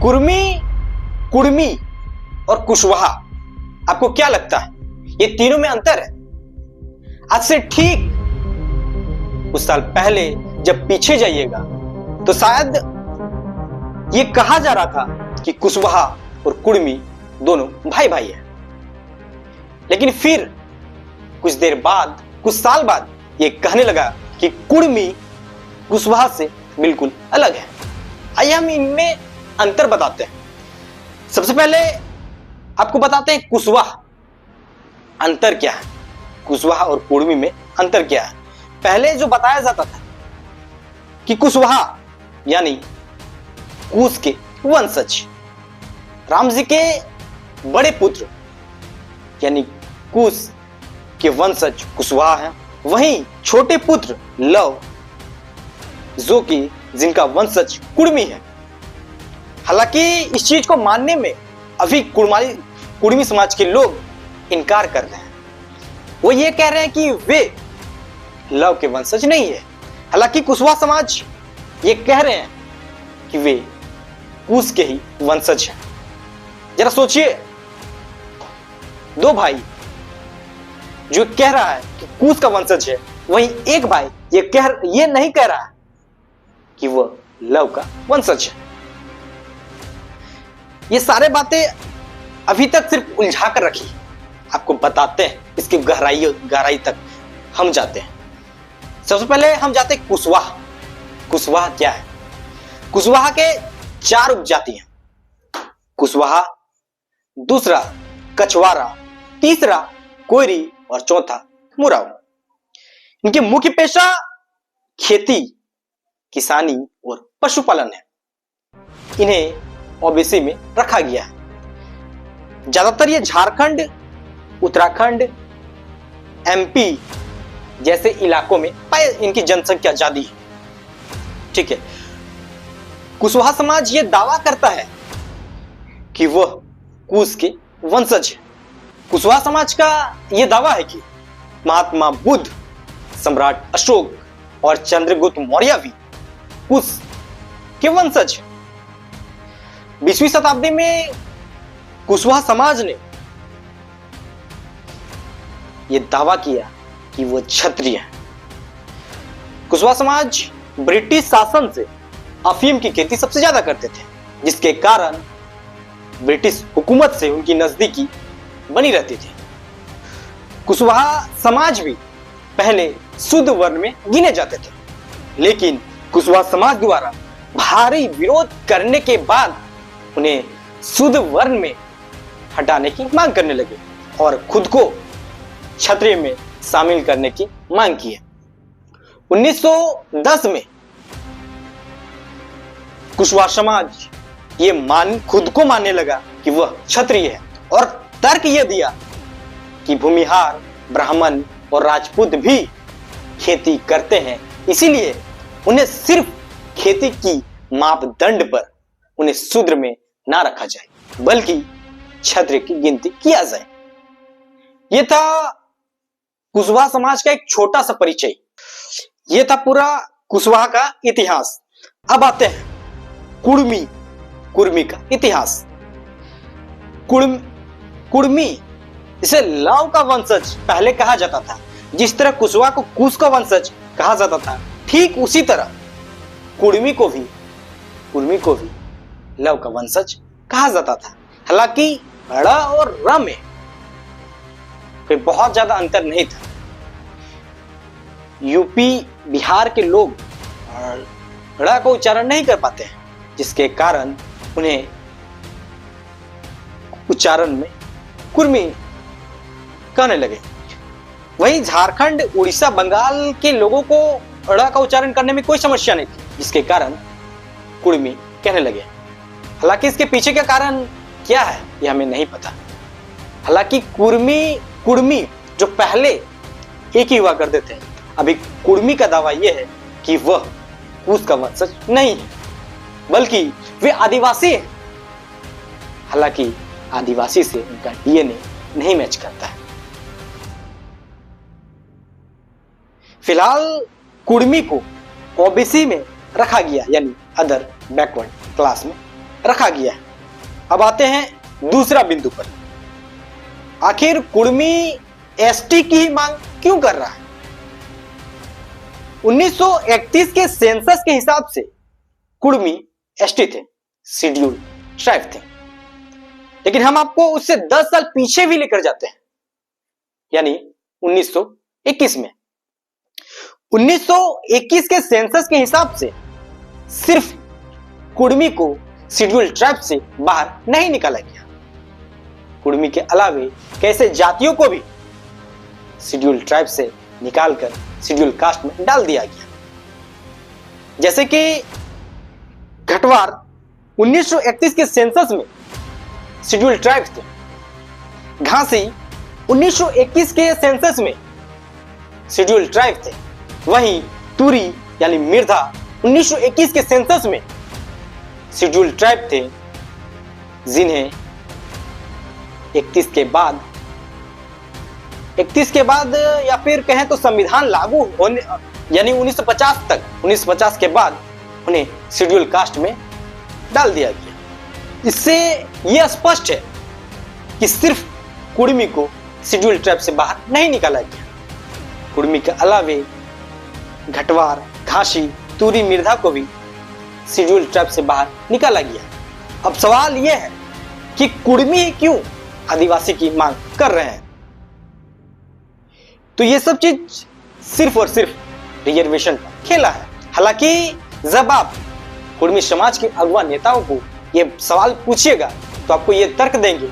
कुर्मी, कुर्मी और कुशवाहा, आपको क्या लगता है ये तीनों में अंतर है? आज से ठीक कुछ साल पहले जब पीछे जाइएगा तो शायद ये कहा जा रहा था कि कुशवाहा और कुर्मी दोनों भाई भाई हैं। लेकिन फिर कुछ देर बाद, कुछ साल बाद ये कहने लगा कि कुर्मी कुशवाहा से बिल्कुल अलग है। आइए हम इनमें अंतर बताते हैं। सबसे पहले आपको बताते हैं कुशवाहा अंतर क्या है, कुशवाहा और कुर्मी में अंतर क्या है। पहले जो बताया जाता था कि कुशवाहा यानी कुश के वंशज, राम जी के बड़े पुत्र यानी कुश के वंशज कुशवाहा हैं। वहीं छोटे पुत्र लव जो कि जिनका वंशज कुर्मी है। हालांकि इस चीज को मानने में अभी कुर्मी समाज के लोग इनकार कर रहे हैं। वो ये कह रहे हैं कि वे लव के वंशज नहीं है। हालांकि कुशवाहा समाज ये कह रहे हैं कि वे कुश के ही वंशज हैं। जरा सोचिए, दो भाई जो कह रहा है कि कुश का वंशज है, वहीं एक भाई ये नहीं कह रहा है कि वह लव का वंशज है। ये सारे बातें अभी तक सिर्फ उलझा कर रखी, आपको बताते हैं, इसकी गहराई तक हम जाते हैं। सबसे पहले हम जाते हैं कुशवाहा। कुशवाहा क्या है? कुशवाहा के 4 उपजाति हैं। कुशवाहा, दूसरा कछवारा, तीसरा कोयरी और चौथा मुराव। इनके मुख्य पेशा खेती, किसानी और पशुपालन है। इन्हें ओबीसी में रखा गया है। ज्यादातर ये झारखंड, उत्तराखंड, एमपी जैसे इलाकों में इनकी जनसंख्या ज्यादा है। ठीक है। कुशवाहा समाज ये दावा करता है कि वह कुश के वंशज है। कुशवाहा समाज का यह दावा है कि महात्मा बुद्ध, सम्राट अशोक और चंद्रगुप्त मौर्य भी कुश के वंशज है। 20वीं शताब्दी में कुशवाहा समाज ने यह दावा किया कि वह क्षत्रिय है। कुशवाहा समाज ब्रिटिश शासन से अफीम की खेती सबसे ज्यादा करते थे, जिसके कारण ब्रिटिश हुकूमत से उनकी नजदीकी बनी रहती थी। कुशवाहा समाज भी पहले शुद्ध वर्ण में गिने जाते थे, लेकिन कुशवाहा समाज द्वारा भारी विरोध करने के बाद उन्हें शुद्ध वर्ण में हटाने की मांग करने लगे और खुद को क्षत्रिय में शामिल करने की मांग की है। 1910 में कुशवाहा समाज ये खुद को मानने लगा कि वह क्षत्रिय है और तर्क यह दिया कि भूमिहार, ब्राह्मण और राजपूत भी खेती करते हैं, इसीलिए उन्हें सिर्फ खेती की मापदंड पर उन्हें शूद्र में ना रखा जाए, बल्कि क्षत्रिय की गिनती किया जाए। यह था कुशवाहा समाज का एक छोटा सा परिचय। यह था पूरा कुशवाहा का इतिहास। अब आते हैं कुर्मी का इतिहास। कुर्मी इसे लव का वंशज पहले कहा जाता था। जिस तरह कुशवाहा को कुश का वंशज कहा जाता था, ठीक उसी तरह कुर्मी को भी लव का वंशज कहा जाता था। हालांकि ड़ और र में कोई बहुत ज्यादा अंतर नहीं था। यूपी, बिहार के लोग ड़ को उच्चारण नहीं कर पाते हैं, जिसके कारण उन्हें उच्चारण में कुर्मी कहने लगे। वहीं झारखंड, उड़ीसा, बंगाल के लोगों को ड़ का उच्चारण करने में कोई समस्या नहीं थी, जिसके कारण कुर्मी कहने लगे। हालांकि इसके पीछे का कारण क्या है यह हमें नहीं पता। हालांकि कुर्मी जो पहले एक ही हुआ करते थे, अभी कुर्मी का दावा यह है कि वह कुश का वंशज नहीं है, बल्कि वे आदिवासी हैं। हालांकि आदिवासी से उनका डीएनए नहीं मैच करता है। फिलहाल कुर्मी को ओबीसी में रखा गया, यानी अदर बैकवर्ड क्लास में रखा गया है। अब आते हैं दूसरा बिंदु पर। आखिर कुर्मी एसटी की ही मांग क्यों कर रहा है? 1931 के सेंसस के हिसाब से कुर्मी एसटी थे, शेड्यूल ट्राइब थे। लेकिन हम आपको उससे 10 साल पीछे भी लेकर जाते हैं, यानी 1921 में। 1921 के सेंसस के हिसाब से सिर्फ कुर्मी को शेड्यूल ट्राइब से बाहर नहीं निकाला गया, कुर्मी के अलावे कैसे जातियों को भी शेड्यूल ट्राइब से निकालकर शेड्यूल कास्ट में डाल दिया गया। जैसे कि घटवार 1931 के सेंसस में शेड्यूल ट्राइब थे, घासी 1921 के सेंसस में शेड्यूल ट्राइब थे, वहीं तुरी यानी मिर्धा 1921 के सेंसस में शेड्यूल ट्राइब थे, जिन्हें 31 के बाद या फिर कहें तो संविधान लागू होने यानी 1950 के बाद उन्हें शेड्यूल कास्ट में डाल दिया गया। इससे यह स्पष्ट है कि सिर्फ कुर्मी को शेड्यूल ट्राइब से बाहर नहीं निकाला गया, कुर्मी के अलावे घटवार, घासी, तुरी, मिर्धा को भी शेड्यूल ट्राइब से बाहर निकाला गया। अब सवाल यह है कि कुर्मी ही क्यों आदिवासी की मांग कर रहे हैं? तो ये सब चीज सिर्फ और सिर्फ रिजर्वेशन का खेला है। हालांकि जब आप कुर्मी समाज के अगवा नेताओं को ये सवाल पूछिएगा तो आपको ये तर्क देंगे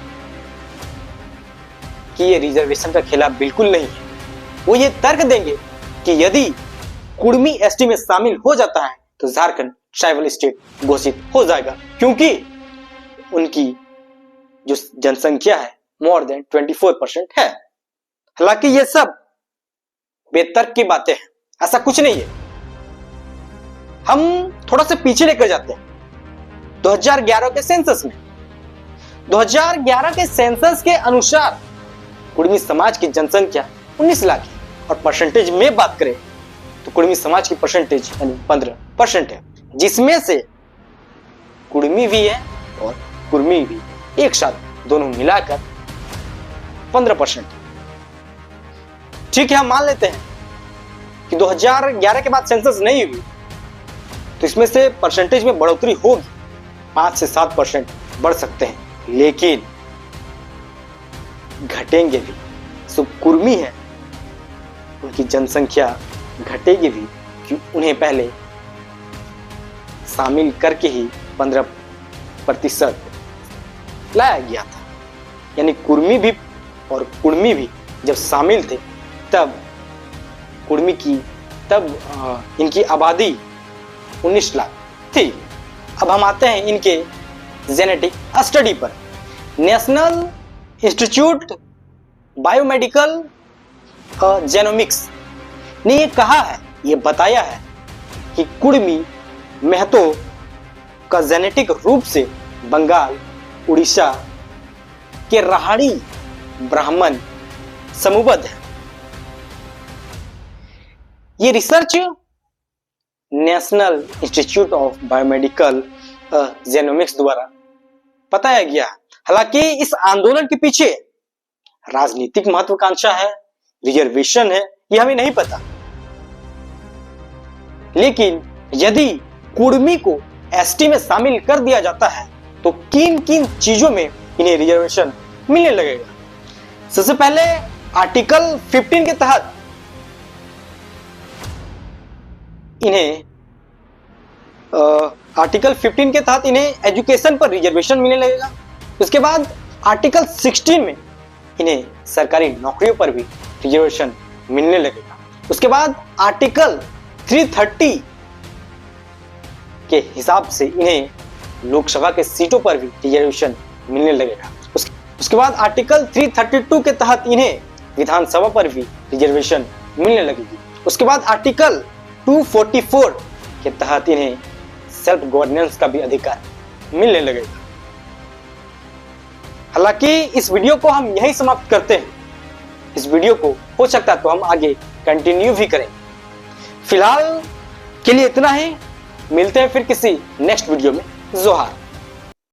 कि ये रिजर्वेशन का खेला बिल्कुल नहीं है। वो ये तर्क देंगे कि यदि कुर्मी एसटी में शामिल हो जाता है तो झारखंड ट्राइबल स्टेट घोषित हो जाएगा, क्योंकि उनकी जो जनसंख्या है मोर देन 24% है। हालांकि ये सब बेतर्क की बातें हैं, ऐसा कुछ नहीं है। हम थोड़ा सा पीछे लेकर जाते हैं 2011 के सेंसस में। 2011 के सेंसस के अनुसार कुर्मी समाज की जनसंख्या 19 लाख है और परसेंटेज में बात करें तो कुर्मी समाज की परसेंटेज यानी 15% है, जिसमें से कुर्मी भी है और कुर्मी भी एक साथ दोनों मिलाकर 15%। ठीक है, हम मान लेते हैं कि 2011 के बाद सेंसस नहीं हुई तो इसमें से परसेंटेज में बढ़ोतरी होगी, 5 से 7% बढ़ सकते हैं, लेकिन घटेंगे भी। सो कुर्मी है, उनकी जनसंख्या घटेगी भी कि उन्हें पहले शामिल करके ही 15% लाया गया था। यानी कुर्मी भी और कुर्मी भी जब शामिल थे तब इनकी आबादी 19 लाख थी। अब हम आते हैं इनके जेनेटिक स्टडी पर। नेशनल इंस्टीट्यूट बायोमेडिकल जेनोमिक्स ने ये कहा है, ये बताया है कि कुर्मी महतो का जेनेटिक रूप से बंगाल, उड़ीसा के राहाड़ी ब्राह्मण समूहबद्ध है। ये research national institute of biomedical genomics द्वारा बताया गया। हालांकि इस आंदोलन के पीछे राजनीतिक महत्वाकांक्षा है, रिजर्वेशन है, यह हमें नहीं पता। लेकिन यदि कुर्मी को एसटी में शामिल कर दिया जाता है तो किन किन चीजों में इन्हें रिजर्वेशन मिलने लगेगा? सबसे पहले आर्टिकल 15 के तहत इन्हें एजुकेशन पर रिजर्वेशन मिलने लगेगा। उसके बाद आर्टिकल 16 में इन्हें सरकारी नौकरियों पर भी रिजर्वेशन मिलने लगेगा। उसके बाद आर्टिकल 330 के हिसाब से इन्हें लोकसभा के सीटों पर भी रिजर्वेशन मिलने लगेगा। उसके बाद आर्टिकल 332 के तहत इन्हें विधानसभा पर भी रिजर्वेशन मिलने लगेगी। उसके बाद आर्टिकल 244 के तहत इन्हें सेल्फ गवर्नेंस का भी अधिकार मिलने लगेगा। हालांकि इस वीडियो को हम यहीं समाप्त करते हैं। इस वीडियो को हो सकता है तो हम आगे कंटिन्यू भी करें। फिलहाल के लिए इतना ही, मिलते हैं फिर किसी नेक्स्ट वीडियो में। जोहार।